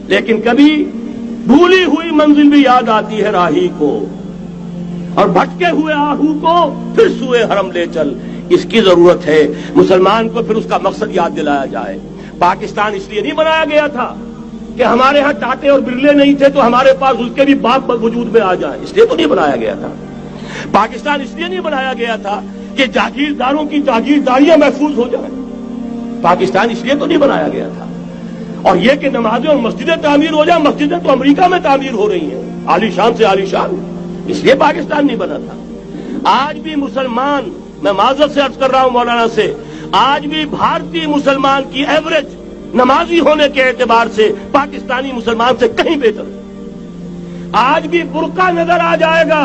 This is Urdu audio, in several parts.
لیکن کبھی بھولی ہوئی منزل بھی یاد آتی ہے راہی کو، اور بھٹکے ہوئے آہو کو پھر سوئے حرم لے چل۔ اس کی ضرورت ہے مسلمان کو پھر اس کا مقصد یاد دلایا جائے۔ پاکستان اس لیے نہیں بنایا گیا تھا کہ ہمارے ہاں ٹاٹے اور برلے نہیں تھے تو ہمارے پاس اس کے بھی باپ وجود میں آ جائیں، اس لیے تو نہیں بنایا گیا تھا۔ پاکستان اس لیے نہیں بنایا گیا تھا کہ جاگیرداروں کی جاگیرداریاں محفوظ ہو جائیں، پاکستان اس لیے تو نہیں بنایا گیا تھا۔ اور یہ کہ نمازیں اور مسجدیں تعمیر ہو جائیں، مسجدیں تو امریکہ میں تعمیر ہو رہی ہیں عالی شان سے عالی شان، اس لیے پاکستان نہیں بنا تھا۔ آج بھی مسلمان، میں معذرت سے عرض کر رہا ہوں مولانا سے، آج بھی بھارتی مسلمان کی ایوریج نمازی ہونے کے اعتبار سے پاکستانی مسلمان سے کہیں بہتر ہے۔ آج بھی برقع نظر آ جائے گا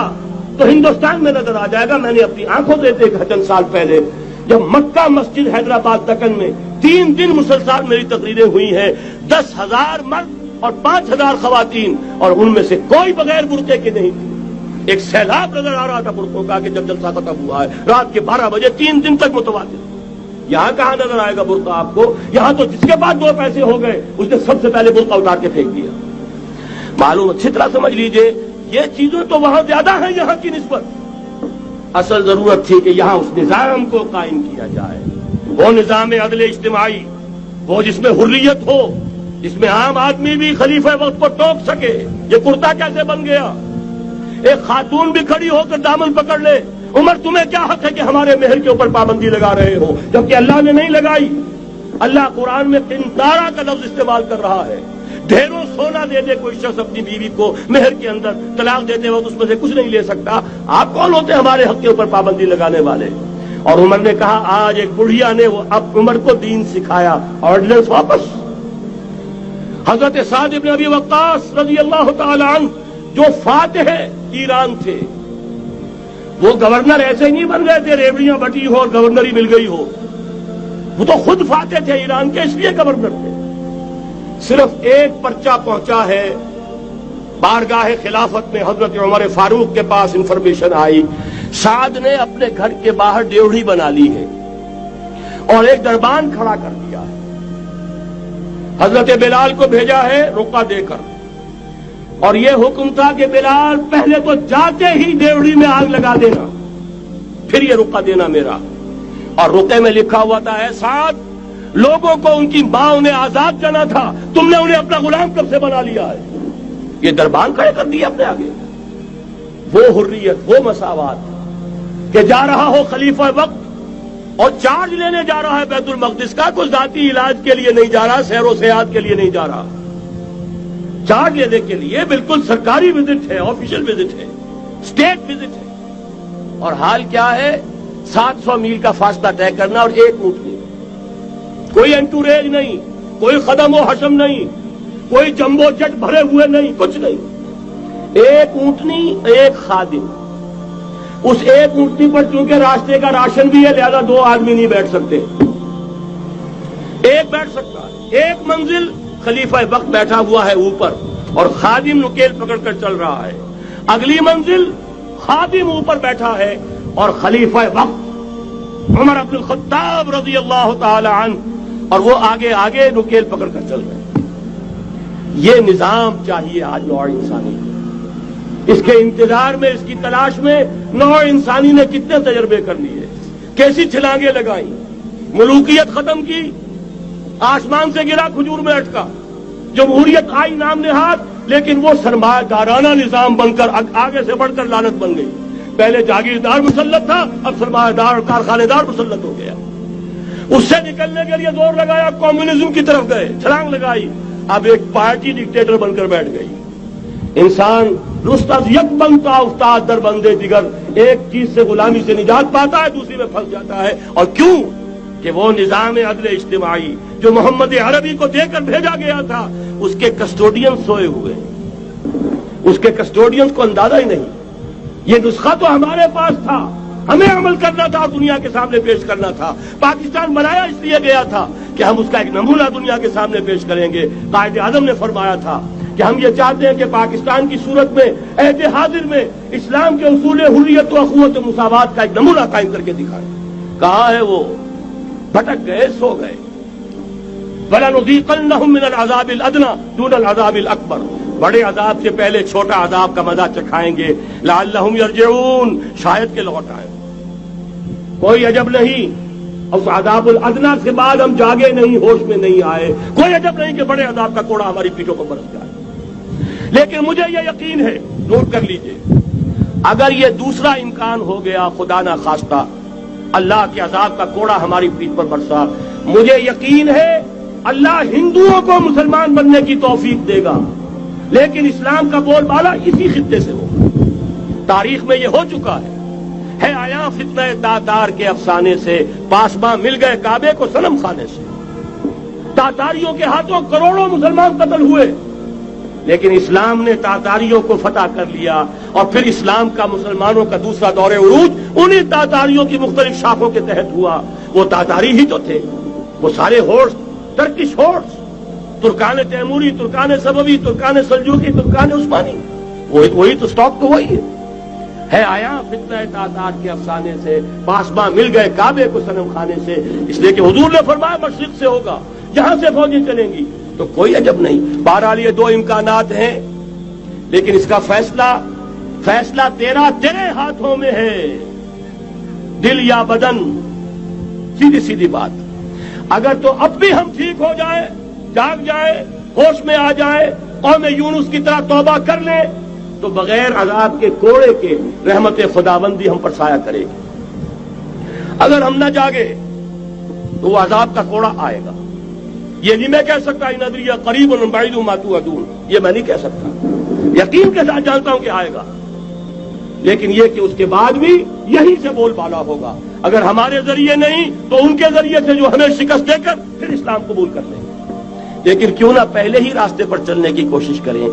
تو ہندوستان میں نظر آ جائے گا۔ میں نے اپنی آنکھوں سے دیکھا چند سال پہلے، جب مکہ مسجد حیدرآباد دکن میں 3 دن مسلسل میری تقریریں ہوئی ہیں، 10,000 مرد اور 5,000 خواتین، اور ان میں سے کوئی بغیر برقعے کے نہیں تھی۔ ایک سیلاب نظر آ رہا تھا برقعوں کا کہ جب جلسہ ختم ہوا ہے رات کے 12 بجے 3 دن تک متواتر۔ یہاں کہاں نظر آئے گا برقع آپ کو؟ یہاں تو جس کے پاس 2 پیسے ہو گئے اس نے سب سے پہلے برقع اتار کے پھینک دیا۔ معلوم اچھی طرح سمجھ لیجئے، یہ چیزیں تو وہاں زیادہ ہیں یہاں کی نسبت۔ اصل ضرورت تھی کہ یہاں اس نظام کو قائم کیا جائے، وہ نظام عدل اجتماعی ہو جس میں حریت ہو، جس میں عام آدمی بھی خلیفہ وقت کو ٹوک سکے۔ یہ کرتا کیسے بن گیا؟ ایک خاتون بھی کھڑی ہو کر دامن پکڑ لے، عمر تمہیں کیا حق ہے کہ ہمارے مہر کے اوپر پابندی لگا رہے ہو، جبکہ اللہ نے نہیں لگائی۔ اللہ قرآن میں قنطارہ کا لفظ استعمال کر رہا ہے۔ ڈھیروں سونا دے دے کوئی شخص اپنی بیوی کو مہر کے اندر، طلاق دیتے وقت اس میں سے کچھ نہیں لے سکتا۔ آپ کون ہوتے ہیں ہمارے حق کے اوپر پابندی لگانے والے؟ اور عمر نے کہا آج ایک بڑھیا نے وہ اب عمر کو دین سکھایا، آرڈیننس واپس۔ حضرت سعد بن ابی وقاص رضی اللہ تعالی عنہ جو فاتح ایران تھے، وہ گورنر ایسے ہی نہیں بن گئے تھے ریوڑیاں بٹی ہو اور گورنری مل گئی ہو، وہ تو خود فاتح تھے ایران کے، اس لیے گورنر تھے۔ صرف ایک پرچہ پہنچا ہے بارگاہ خلافت میں، حضرت عمر فاروق کے پاس انفارمیشن آئی سعد نے اپنے گھر کے باہر ڈیوڑی بنا لی ہے اور ایک دربان کھڑا کر دیا ہے۔ حضرت بلال کو بھیجا ہے رقعہ دے کر، اور یہ حکم تھا کہ بلال پہلے تو جاتے ہی ڈیوڑی میں آگ لگا دینا، پھر یہ رقعہ دینا میرا۔ اور رقعے میں لکھا ہوا تھا، اے سعد، لوگوں کو ان کی ماں نے آزاد جانا تھا، تم نے انہیں اپنا غلام کب سے بنا لیا ہے؟ یہ دربان کھڑے کر دیا اپنے آگے۔ وہ حریت، وہ مساوات کہ جا رہا ہو خلیفہ وقت اور چارج لینے جا رہا ہے بیت المقدس کا، کوئی ذاتی علاج کے لیے نہیں جا رہا، سیر و سیاحت کے لیے نہیں جا رہا، چارج لینے کے لیے بالکل سرکاری وزٹ ہے، آفیشل وزٹ ہے، اسٹیٹ وزٹ ہے۔ اور حال کیا ہے؟ 700 میل کا فاصلہ طے کرنا اور ایک اونٹنی، کوئی انٹوریج نہیں، کوئی خدم و حشم نہیں، کوئی جمبو جٹ بھرے ہوئے نہیں، کچھ نہیں، ایک اونٹنی ایک خادم۔ اس ایک اونٹنی پر چونکہ راستے کا راشن بھی ہے لہذا 2 آدمی نہیں بیٹھ سکتے، ایک بیٹھ سکتا ہے۔ ایک منزل خلیفہ وقت بیٹھا ہوا ہے اوپر اور خادم نکیل پکڑ کر چل رہا ہے، اگلی منزل خادم اوپر بیٹھا ہے اور خلیفہ وقت عمر بن الخطاب رضی اللہ تعالی عنہ اور وہ آگے آگے نکیل پکڑ کر چل رہے ہیں۔ یہ نظام چاہیے آج نوع انسانی کو۔ اس کے انتظار میں، اس کی تلاش میں نوع انسانی نے کتنے تجربے کر لیے، کیسی چھلانگیں لگائیں، ملوکیت ختم کی، آسمان سے گرا کھجور میں اٹکا، جمہوریت آئی نام نہاد، لیکن وہ سرمایہ دارانہ نظام بن کر آگے سے بڑھ کر لعنت بن گئی۔ پہلے جاگیردار مسلط تھا، اب سرمایہ دار اور کارخانے دار مسلط ہو گیا۔ اس سے نکلنے کے لیے زور لگایا، کمیونزم کی طرف گئے، چھلانگ لگائی، اب ایک پارٹی ڈکٹیٹر بن کر بیٹھ گئی۔ انسان رست از یک بنتا افتاد در بندے دیگر، ایک چیز سے غلامی سے نجات پاتا ہے دوسری میں پھنس جاتا ہے۔ اور کیوں؟ کہ وہ نظام عدل اجتماعی جو محمد عربی کو دے کر بھیجا گیا تھا، اس کے کسٹوڈین سوئے ہوئے، اس کے کسٹوڈینز کو اندازہ ہی نہیں۔ یہ نسخہ تو ہمارے پاس تھا، ہمیں عمل کرنا تھا اور دنیا کے سامنے پیش کرنا تھا۔ پاکستان بنایا اس لیے گیا تھا کہ ہم اس کا ایک نمونہ دنیا کے سامنے پیش کریں گے۔ قائد اعظم نے فرمایا تھا کہ ہم یہ چاہتے ہیں کہ پاکستان کی صورت میں عہد حاضر میں اسلام کے اصول حریت و اخوت و مساوات کا ایک نمونہ قائم کر کے دکھائیں۔ کہاں ہے وہ؟ بھٹک گئے، سو گئے۔ وَلَنُذِيقَنَّهُم مِّنَ الْعَذَابِ الْأَدْنَىٰ دُونَ الْعَذَابِ الْأَكْبَرِ، بڑے عذاب سے پہلے چھوٹا عذاب کا مزہ چکھائیں گے. لَعَلَّهُمْ يَرْجِعُونَ، شاید کہ لوٹ آئیں. کوئی عجب نہیں اس عذاب الادنیٰ کے بعد ہم جاگے نہیں، ہوش میں نہیں آئے. کوئی عجب نہیں کہ بڑے عذاب کا کوڑا ہماری پیٹھوں پر برس جائے. لیکن مجھے یہ یقین ہے، نوٹ کر لیجئے، اگر یہ دوسرا امکان ہو گیا، خدا نہ خواستہ اللہ کے عذاب کا کوڑا ہماری پیٹھ پر برسا، مجھے یقین ہے اللہ ہندوؤں کو مسلمان بننے کی توفیق دے گا. لیکن اسلام کا بول بالا اسی خطے سے ہوگا. تاریخ میں یہ ہو چکا ہے آیا فتنہ تاتار کے افسانے سے، پاسباں مل گئے کعبے کو صنم خانے سے. تاتاریوں کے ہاتھوں کروڑوں مسلمان قتل ہوئے، لیکن اسلام نے تاتاریوں کو فتح کر لیا، اور پھر اسلام کا مسلمانوں کا دوسرا دور عروج انہی تاتاریوں کی مختلف شاخوں کے تحت ہوا. وہ تاتاری ہی تو تھے، وہ سارے ہورس، ٹرکش ہورس، ترکان تیموری، ترکان سبوی، ترکان سلجوقی، ترکان عثمانی، وہی تو سٹاک تو وہی ہے آیا فتنہ تاتار کے افسانے سے، پاسباں مل گئے کعبے کو صنم خانے سے. اس لیے کہ حضور نے فرمایا مشرق سے ہوگا، جہاں سے فوجیں چلیں گی. تو کوئی عجب نہیں. بہرحال یہ دو امکانات ہیں، لیکن اس کا فیصلہ تیرے ہاتھوں میں ہے، دل یا بدن. سیدھی بات. اگر تو اب بھی ہم ٹھیک ہو جائیں، جاگ جائیں، ہوش میں آ جائیں، قوم یونس کی طرح توبہ کر لیں، تو بغیر عذاب کے کوڑے کے رحمت خداوندی ہم پر سایہ کرے گی. اگر ہم نہ جاگے تو وہ عذاب کا کوڑا آئے گا. یہ نہیں میں کہہ سکتا ان ادری قریب بعید ما توعدون، یہ میں نہیں کہہ سکتا. یقین کے ساتھ جانتا ہوں کہ آئے گا، لیکن یہ کہ اس کے بعد بھی یہی سے بول بالا ہوگا. اگر ہمارے ذریعے نہیں تو ان کے ذریعے سے جو ہمیں شکست دے کر پھر اسلام قبول کر لیں گے. لیکن کیوں نہ پہلے ہی راستے پر چلنے کی کوشش کریں.